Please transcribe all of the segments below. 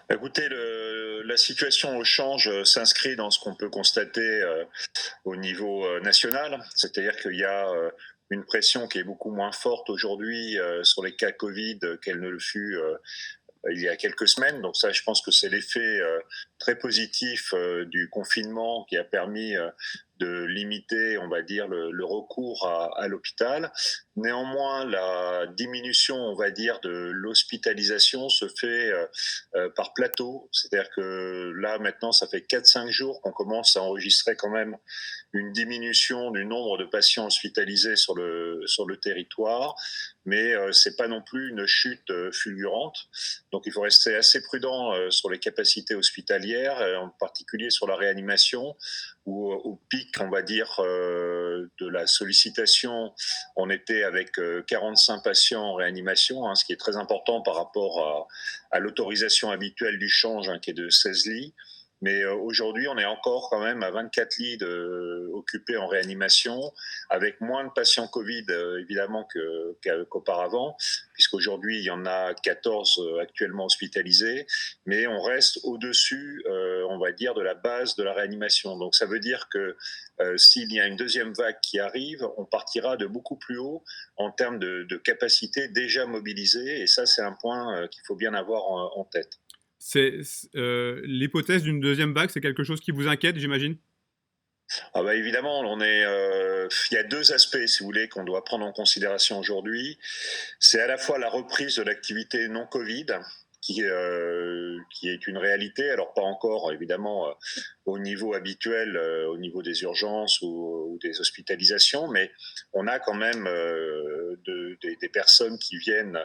Écoutez, la situation au change s'inscrit dans ce qu'on peut constater au niveau national, c'est-à-dire qu'il y a une pression qui est beaucoup moins forte aujourd'hui sur les cas Covid qu'elle ne le fut il y a quelques semaines. Donc ça, je pense que c'est l'effet très positif du confinement qui a permis de limiter, on va dire, le recours à l'hôpital. Néanmoins, la diminution, on va dire, de l'hospitalisation se fait par plateau. C'est-à-dire que là, maintenant, ça fait 4-5 jours qu'on commence à enregistrer quand même une diminution du nombre de patients hospitalisés sur le territoire, mais c'est pas non plus une chute fulgurante. Donc il faut rester assez prudent sur les capacités hospitalières, en particulier sur la réanimation, où au pic, on va dire, de la sollicitation, on était avec 45 patients en réanimation, hein, ce qui est très important par rapport à l'autorisation habituelle du change, hein, qui est de 16 lits. Mais aujourd'hui, on est encore quand même à 24 lits occupés en réanimation, avec moins de patients Covid évidemment qu'auparavant, puisqu'aujourd'hui il y en a 14 actuellement hospitalisés, mais on reste au-dessus, on va dire, de la base de la réanimation. Donc ça veut dire que s'il y a une deuxième vague qui arrive, on partira de beaucoup plus haut en termes de capacité déjà mobilisée, et ça c'est un point qu'il faut bien avoir en tête. L'hypothèse d'une deuxième vague, c'est quelque chose qui vous inquiète, j'imagine? Ah bah évidemment, il y a deux aspects, si vous voulez, qu'on doit prendre en considération aujourd'hui. C'est à la fois la reprise de l'activité non Covid, qui est une réalité, alors pas encore évidemment au niveau habituel, au niveau des urgences ou des hospitalisations, mais on a quand même des personnes qui viennent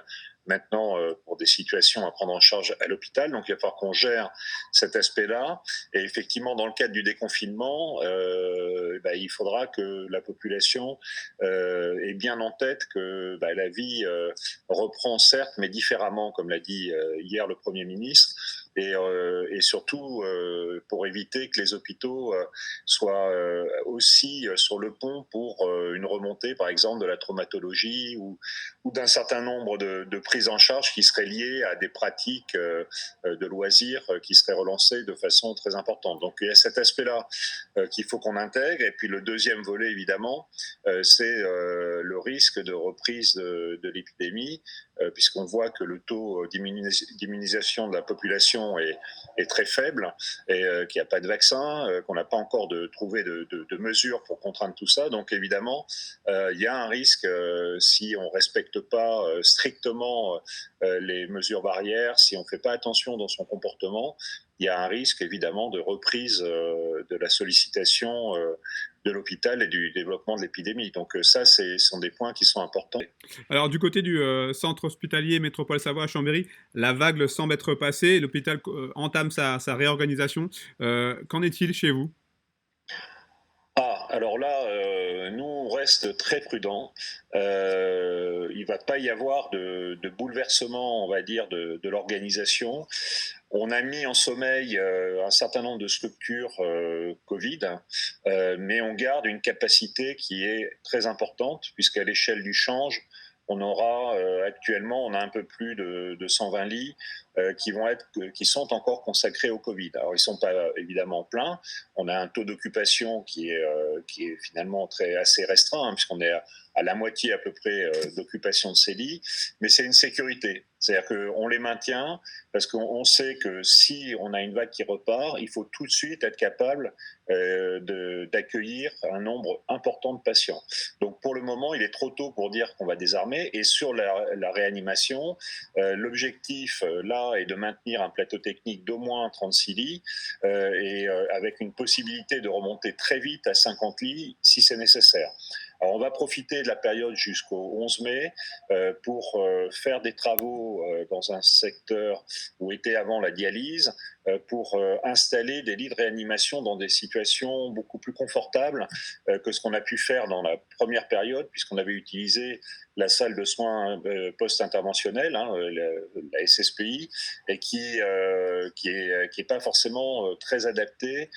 maintenant pour des situations à prendre en charge à l'hôpital, donc il va falloir qu'on gère cet aspect-là. Et effectivement, dans le cadre du déconfinement, il faudra que la population ait bien en tête que la vie reprend certes, mais différemment, comme l'a dit hier le Premier ministre, et surtout pour éviter que les hôpitaux soient aussi sur le pont pour une remontée, par exemple, de la traumatologie ou d'un certain nombre de prises en charge qui seraient liées à des pratiques de loisirs qui seraient relancées de façon très importante. Donc il y a cet aspect-là qu'il faut qu'on intègre. Et puis le deuxième volet, évidemment, c'est le risque de reprise de l'épidémie, puisqu'on voit que le taux d'immunisation de la population est très faible, et qu'il n'y a pas de vaccin, qu'on n'a pas encore trouvé de mesures pour contraindre tout ça. Donc évidemment, il y a un risque, si on ne respecte pas strictement les mesures barrières, si on ne fait pas attention dans son comportement, il y a un risque évidemment de reprise de la sollicitation de l'hôpital et du développement de l'épidémie. Donc ça, ce sont des points qui sont importants. Alors du côté du centre hospitalier Métropole Savoie à Chambéry, la vague semble être passée, l'hôpital entame sa réorganisation. Qu'en est-il chez vous? Ah, alors là, nous, on reste très prudents. Il va pas y avoir de bouleversement, on va dire, de l'organisation. On a mis en sommeil un certain nombre de structures Covid, mais on garde une capacité qui est très importante, puisqu'à l'échelle du change, on aura actuellement, on a un peu plus de 120 lits qui sont encore consacrés au Covid. Alors ils sont pas évidemment pleins. On a un taux d'occupation qui est finalement assez restreint, hein, puisqu'on est à la moitié à peu près d'occupation de ces lits, mais c'est une sécurité. C'est-à-dire qu'on les maintient parce qu'on sait que si on a une vague qui repart, il faut tout de suite être capable d'accueillir un nombre important de patients. Donc pour le moment, il est trop tôt pour dire qu'on va désarmer. Et sur la réanimation, l'objectif là est de maintenir un plateau technique d'au moins 36 lits, et avec une possibilité de remonter très vite à 50 lits si c'est nécessaire. Alors on va profiter de la période jusqu'au 11 mai pour faire des travaux dans un secteur où était avant la dialyse, pour installer des lits de réanimation dans des situations beaucoup plus confortables que ce qu'on a pu faire dans la première période, puisqu'on avait utilisé la salle de soins post-interventionnelle, hein, la SSPI, et qui est pas forcément très adaptée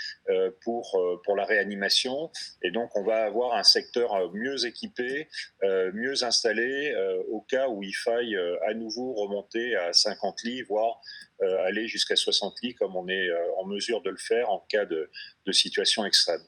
pour la réanimation. Et donc, on va avoir un secteur mieux équipés, mieux installés au cas où il faille à nouveau remonter à 50 lits, voire aller jusqu'à 60 lits comme on est en mesure de le faire en cas de situation extrême.